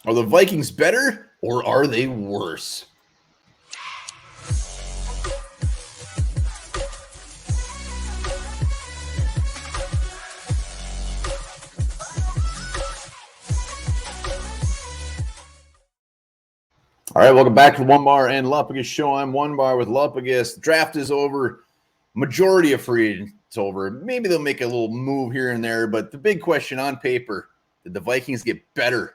Are the Vikings better or are they worse? All right, welcome back to the Onebar and Lupagus show. I'm Onebar with Lupagus. Draft is over. Majority of free agents over. Maybe they'll make a little move here and there, but the big question on paper, did the Vikings get better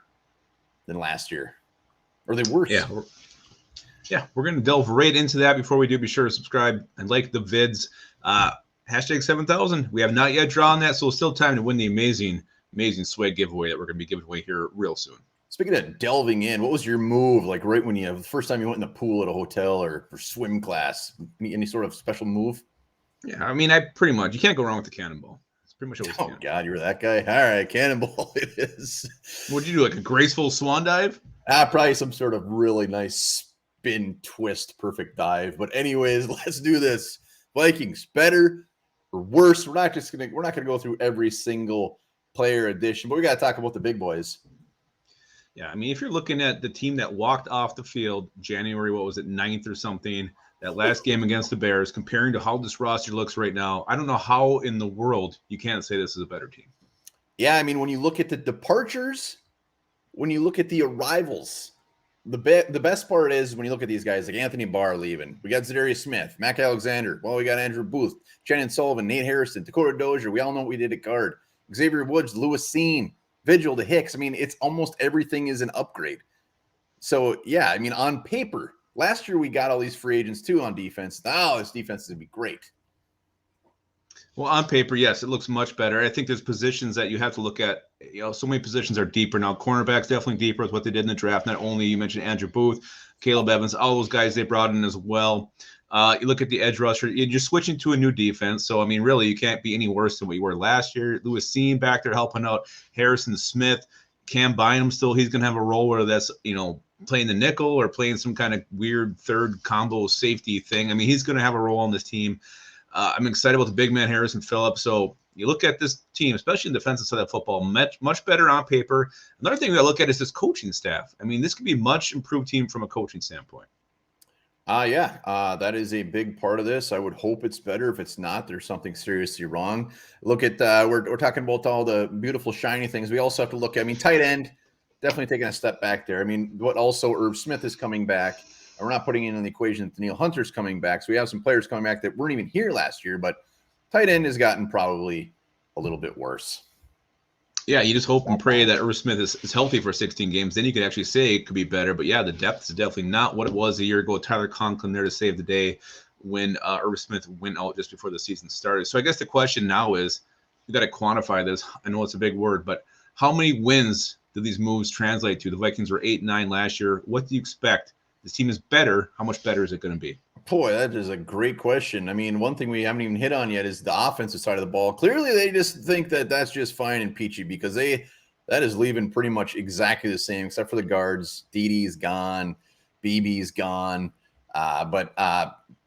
than last year? Or are they worse? We're going to delve right into that. Before we do, be sure to subscribe and like the vids. Hashtag 7,000. We have not yet drawn that, so it's still time to win the amazing swag giveaway that we're going to be giving away here real soon. Speaking of delving in, what was your move like right when the first time you went in the pool at a hotel or for swim class? Any sort of special move? Yeah, I mean, you can't go wrong with the cannonball. It's pretty much always cannonball. God, you were that guy? All right, cannonball it is. What'd you do, like a graceful swan dive? Probably some sort of really nice spin twist, perfect dive. But anyways, let's do this. Vikings, better or worse? We're not gonna go through every single player addition, but we got to talk about the big boys. Yeah, I mean, if you're looking at the team that walked off the field January, 9th or something, that last game against the Bears, comparing to how this roster looks right now, I don't know how in the world you can't say this is a better team. Yeah, I mean, when you look at the departures, when you look at the arrivals, the best part is when you look at these guys like Anthony Barr leaving. We got Zadarius Smith, Mac Alexander. Well, we got Andrew Booth, Shannon Sullivan, Nate Harrison, Dakota Dozier. We all know what we did at guard. Xavier Woods, Lewis Seen, Vigil to Hicks. I mean, it's almost everything is an upgrade. So, yeah, I mean, on paper, last year we got all these free agents too on defense. Now this defense is going to be great. Well, on paper, yes, it looks much better. I think there's positions that you have to look at. So many positions are deeper now. Cornerbacks definitely deeper with what they did in the draft. Not only you mentioned Andrew Booth, Caleb Evans, all those guys they brought in as well. You look at the edge rusher, you're switching to a new defense. So, I mean, really, you can't be any worse than what you were last year. Lewis Seen back there helping out. Harrison Smith, Cam Bynum still, he's going to have a role where that's, playing the nickel or playing some kind of weird third combo safety thing. I mean, he's going to have a role on this team. I'm excited about the big man, Harrison Phillips. So you look at this team, especially in the defensive side of football, much better on paper. Another thing we got to look at is this coaching staff. I mean, this could be a much improved team from a coaching standpoint. That is a big part of this. I would hope it's better. If it's not, there's something seriously wrong. Look at we're talking about all the beautiful shiny things. We also have to look at, tight end, definitely taking a step back there. I mean, what also Irv Smith is coming back. And we're not putting in the equation that Daniil Hunter's coming back. So we have some players coming back that weren't even here last year, but tight end has gotten probably a little bit worse. Yeah, you just hope and pray that Irv Smith is healthy for 16 games. Then you could actually say it could be better. But yeah, the depth is definitely not what it was a year ago. Tyler Conklin there to save the day when Irv Smith went out just before the season started. So I guess the question now is, you got to quantify this. I know it's a big word, but how many wins do these moves translate to? The Vikings were 8-9 last year. What do you expect? This team is better. How much better is it going to be? Boy, that is a great question. I mean, one thing we haven't even hit on yet is the offensive side of the ball. Clearly, they just think that that's just fine and peachy because that is leaving pretty much exactly the same, except for the guards. Didi's gone, BB's gone, but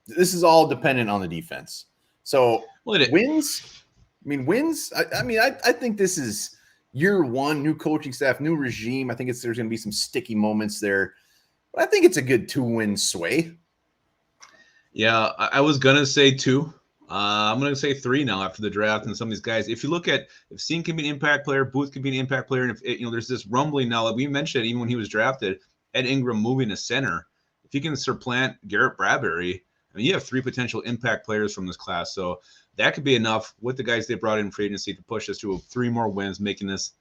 this is all dependent on the defense. So wins. I think this is year one, new coaching staff, new regime. I think there's going to be some sticky moments there. But I think it's a good 2-win sway. Yeah, I was going to say 2. I'm going to say 3 now after the draft and some of these guys. If you look at if Seen can be an impact player, Booth can be an impact player, and if there's this rumbling now that we mentioned even when he was drafted, Ed Ingram moving to center. If he can supplant Garrett Bradbury, you have 3 potential impact players from this class. So that could be enough with the guys they brought in free agency to push us to 3 more wins, making this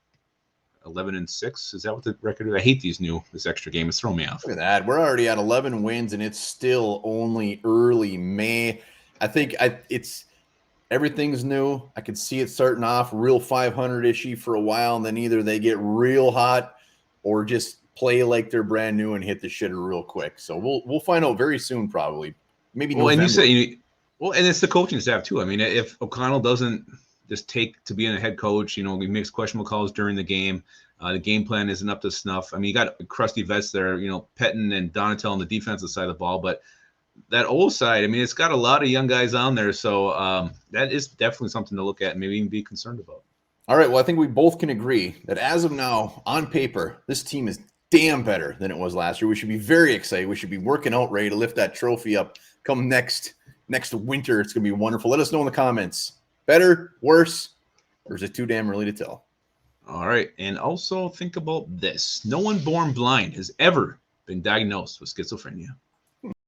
11-6. Is that what the record is? I hate this extra game. It's throwing me off. Look at that. We're already at 11 wins, and it's still only early May. I think it's everything's new. I could see it starting off real 500-ishy for a while, and then either they get real hot or just play like they're brand new and hit the shitter real quick. So we'll find out very soon, probably. Maybe November. And you say and it's the coaching staff too. I mean, if O'Connell doesn't just take to being a head coach, he makes questionable calls during the game. The game plan isn't up to snuff. I mean, you got crusty vets there, Pettin and Donatel on the defensive side of the ball, but that old side, it's got a lot of young guys on there. So that is definitely something to look at and maybe even be concerned about. All right. Well, I think we both can agree that as of now, on paper, this team is damn better than it was last year. We should be very excited. We should be working out, ready to lift that trophy up come next winter. It's going to be wonderful. Let us know in the comments. Better, worse, or is it too damn early to tell? All right. And also think about this. No one born blind has ever been diagnosed with schizophrenia.